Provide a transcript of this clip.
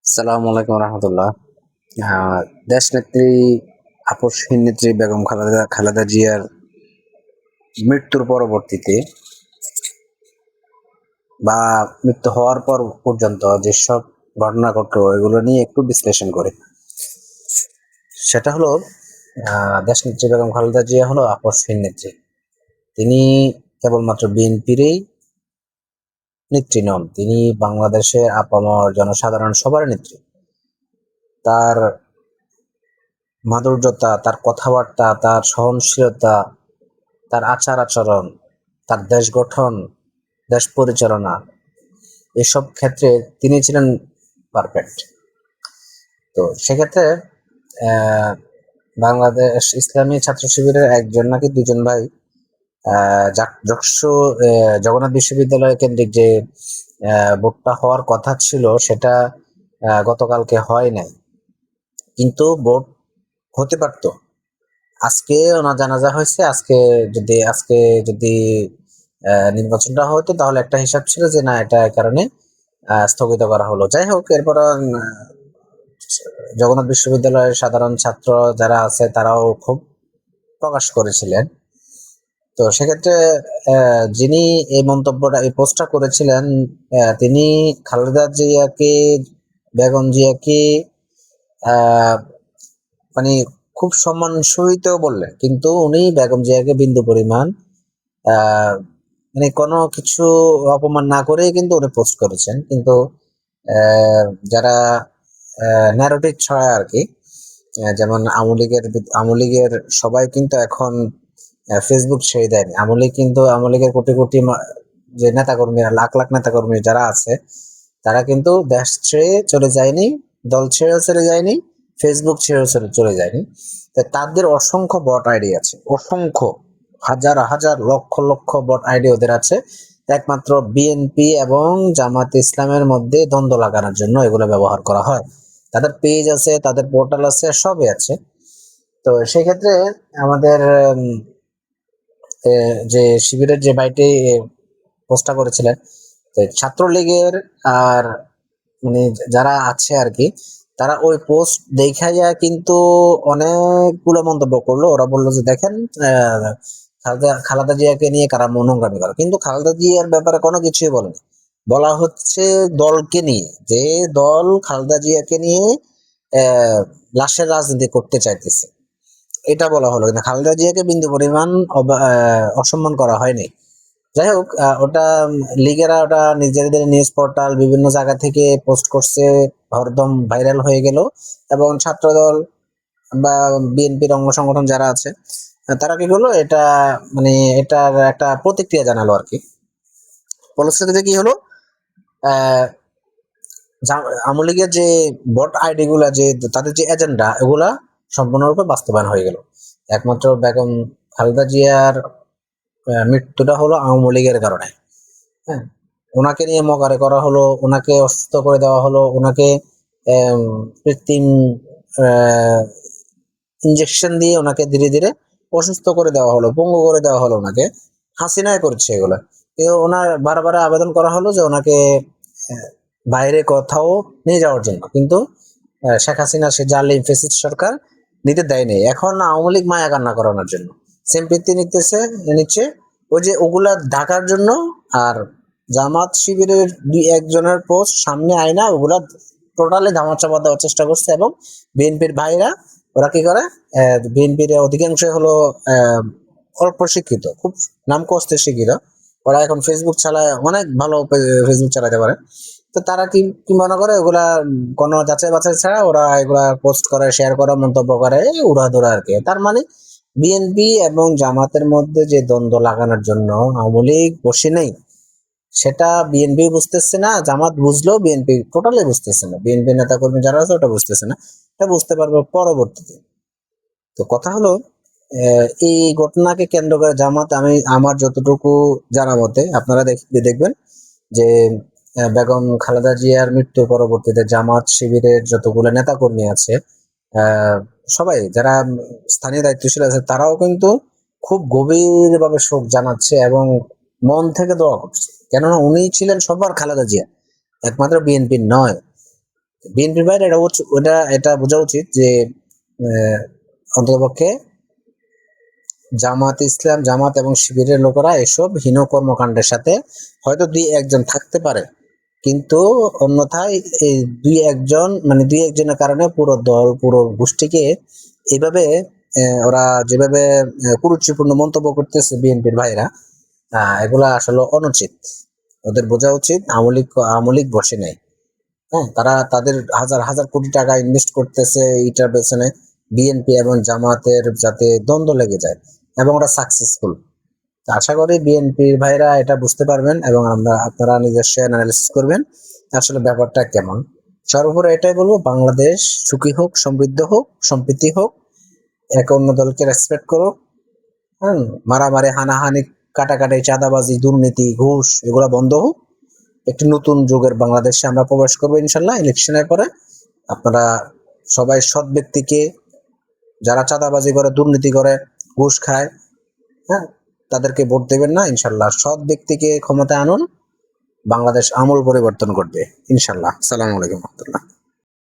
আসসালামু আলাইকুম রহমতুল্লাহ। আহ, দেশ নেত্রী আপসহীন নেত্রী বেগম খালেদা খালেদা জিয়ার মৃত্যুর পরবর্তীতে বা মৃত্যু হওয়ার পর পর্যন্ত যেসব ঘটনা ঘটলো এগুলো নিয়ে একটু বিশ্লেষণ করি। সেটা হলো, দেশ নেত্রী বেগম খালেদা জিয়া হলো আপসহীন নেত্রী। তিনি কেবলমাত্র বিএনপিরই নেত্রী নন, তিনি বাংলাদেশের আপামর জনসাধারণ সবার নেত্রী। তার মাধুর্যতা, তার কথাবার্তা, তার সহনশীলতা, তার আচার আচরণ, তার দেশ গঠন, দেশ পরিচালনা, এসব ক্ষেত্রে তিনি ছিলেন পারফেক্ট। তো সেক্ষেত্রে আহ, বাংলাদেশ ইসলামী ছাত্র শিবিরের একজন নাকি দুজন ভাই যশোর জগন্নাথ বিশ্ববিদ্যালয় কেন্দ্রিক যে ভোটটা হওয়ার কথা ছিল সেটা গতকালকে হয় নাই, কিন্তু ভোট হতে পারত। আজকে ওনার জানাজা হয়েছে। আজকে যদি নির্বাচনটা হতো তাহলে একটা হিসাব ছিল যে না, এটা কারণে স্থগিত করা হলো। যাই হোক, এরপর জগন্নাথ বিশ্ববিদ্যালয়ের সাধারণ ছাত্র যারা আছে তারাও খুব প্রকাশ করেছিলেন। তো সেক্ষেত্রে যিনি এই মন্তব্যটা, এই পোস্টটা করেছিলেন, তিনি খালেদা জিয়াকে, বেগম জিয়াকে আহ মানে খুব সম্মান সহিত বললেন, কিন্তু উনি বেগম জিয়াকে বিন্দু পরিমাণ আহ মানে কোনো কিছু অপমান না করে কিন্তু উনি পোস্ট করেছেন। কিন্তু যারা ন্যারেটিভ ছড়ায় আর কি, যেমন আওয়ামী লীগের সবাই কিন্তু এখন ফেসবুক ছেড়ে দেয়নি। আওয়ামী লীগের কোটি কোটি যে নেতাকর্মীরা, লাখ লাখ নেতাকর্মী যারা আছে, তারা কিন্তু দেশ ছেড়ে চলে যায়নি, দল ছেড়েও চলে যায়নি, ফেসবুক ছেড়েও চলে যায়নি। তো তাদের অসংখ্য বট আইডি আছে, অসংখ্য, হাজার হাজার লক্ষ লক্ষ বট আইডি ওদের আছে। একমাত্র বিএনপি এবং জামাত ইসলামের মধ্যে দ্বন্দ্ব লাগানোর জন্য এগুলো ব্যবহার করা হয়। তাদের পেজ আছে, তাদের পোর্টাল আছে, সবই আছে। তো সেক্ষেত্রে আমাদের যে শিবিরের যে ভাইটি পোস্টটা করেছিলেন, তো ছাত্রলীগের আর মানে যারা আছে আর কি, তারা ওই পোস্ট দেখাইয়া কিন্তু অনেকগুলো মন্তব্য করলো। ওরা বললো যে দেখেন, খালেদা জিয়াকে নিয়ে কারা নোংরামি করে, কিন্তু খালেদা জিয়ার ব্যাপারে কোনো কিছুই বলেনি। বলা হচ্ছে দলকে নিয়ে, যে দল খালেদা জিয়াকে নিয়ে লাশের রাজনীতি করতে চাইতেছে, এটা বলা হলো। কিন্তু খালেদা জিয়াকে বিন্দু পরিমাণ অসম্মান করা হয়নি। যাই হোক, ওটা লীগেরা ওটা নিজেদের নিউজ পোর্টাল বিভিন্ন জায়গা থেকে পোস্ট করছে, হরদম ভাইরাল হয়ে গেল। এবং ছাত্রদল বা বিএনপির অঙ্গ সংগঠন যারা আছে, তারা কি করলো, এটা মানে এটার একটা প্রতিক্রিয়া জানালো আর কি। ফলশ্রুতিতে কি হলো, আহ আওয়ামী লীগের যে বট আইডি গুলা, যে তাদের যে এজেন্ডা, এগুলা সম্পূর্ণরূপে বাস্তবায়ন হয়ে গেল। একমাত্র বেগম খালেদা জিয়ার মৃত্যুটা হলো আওয়ামী লীগের কারণে। হ্যাঁ, ওনাকে নিয়ে মকারে করা হলো, ওনাকে অসুস্থ করে দেওয়া হলো, ওনাকে কৃত্রিম ইনজেকশন দিয়ে ওনাকে ধীরে ধীরে অসুস্থ করে দেওয়া হলো, পঙ্গু করে দেওয়া হলো ওনাকে। হাসিনাই করছে এগুলো। কিন্তু ওনার বারবার আবেদন করা হলো যে ওনাকে আহ, বাইরে কোথাও নিয়ে যাওয়ার জন্য, কিন্তু শেখ হাসিনা, সে জালিম ফ্যাসিস্ট সরকার নিতে দেয়নি। এখন আওয়ামী লীগ মায়া কান্না করানোর জন্য সিম্পিতি নিচ্ছে, ওই যে ওগুলা ঢাকার জন্য। আর জামাত শিবিরের দুই একজনের পোস্ট সামনে আয় না, ওগুলা টোটালি ধামাচাপা দেওয়ার চেষ্টা করছে। এবং বিএনপির ভাইরা, ওরা কি করে, বিএনপির অধিকাংশ হলো অল্প শিক্ষিত, খুব নাম কষ্টে শিক্ষিত। ওরা এখন ফেসবুক চালায়, অনেক ভালো ফেসবুক চালাতে পারে। তো তারা কি কি মনে করে, ওগুলা কোনো যাচাই বাছাই ছাড়া ওরা এগুলা পোস্ট করে, শেয়ার করে, মন্তব্য করে, উড়াধুরা আর কি। তার মানে বিএনপি এবং জামাতের মধ্যে যে দ্বন্দ্ব লাগানোর জন্য আওয়ামী লীগ বসে নেই, সেটা বিএনপি বুঝতেছে না। জামাত বুঝলেও বিএনপি টোটালি বুঝতেছে না, বিএনপি নেতা কর্মী যারা আছে ওটা বুঝতেছে না। এটা বুঝতে পারবে পরবর্তীতে। তো কথা হলো, এই ঘটনাকে কেন্দ্র করে জামাত, আমি আমার যতটুকু জানা মতে, আপনারা দেখবেন যে বেগম খালেদা জিয়ার মৃত্যুর পরবর্তীতে জামাত শিবিরের যতগুলো নেতা কর্মী আছে, আহ, সবাই যারা স্থানীয় দায়িত্বশীল আছে, তারাও কিন্তু খুব গভীরভাবে শোক জানাচ্ছে এবং মন থেকে দোয়া করছে। কেননা উনি ছিলেন সবার খালেদা জিয়া, একমাত্র বিএনপির নয়। বিএনপির বাইরে এটা বোঝা উচিত যে অন্ততপক্ষে জামাত এবং শিবিরের লোকেরা এসব হীন কর্মকাণ্ডের সাথে হয়তো দুই একজন থাকতে পারে, কিন্তু অন্যথায় এই দুই একজনের কারণে পুরো দল পুরো গোষ্ঠীকে এইভাবে ওরা যেভাবে কুরুচিপূর্ণ মন্তব্য করতেছে বিএনপির ভাইরা, এগুলা আসলে অনুচিত। ওদের বোঝা উচিত আমলিক বসে নাই। হ্যাঁ, তারা তাদের হাজার হাজার কোটি টাকা ইনভেস্ট করতেছে এইটার পেছনে, বিএনপি এবং জামাতের যাতে দ্বন্দ্ব লেগে যায় এবং ওরা সাকসেসফুল। আশা করি বিএনপির ভাইরা এটা বুঝতে পারবেন এবং আপনারা নিজস্ব অ্যানালিসিস করবেন আসলে ব্যাপারটা কেমন। সর্বোপরি এটাই বলবো, বাংলাদেশ সুখী হোক, সমৃদ্ধ হোক, সম্প্রীতি হোক, একে অন্য দলকে রেসপেক্ট করুক। হ্যাঁ, মারামারি, হানাহানি, কাটাকাটি, চাঁদাবাজি, দুর্নীতি, ঘুষ এগুলো বন্ধ হোক। একটি নতুন যুগের বাংলাদেশে আমরা প্রবেশ করবো ইনশাল্লাহ ইলেকশনের পরে। আপনারা সবাই সৎ ব্যক্তিকে, যারা চাঁদাবাজি করে, দুর্নীতি করে, ঘুষ খায়, হ্যাঁ, তাদেরকে ভোট দেবেন না। ইনশাল্লাহ সৎ ব্যক্তিকে ক্ষমতায় আনুন, বাংলাদেশ আমূল পরিবর্তন করবে ইনশাল্লাহ। আসসালামু আলাইকুম রহমতুল্লাহ।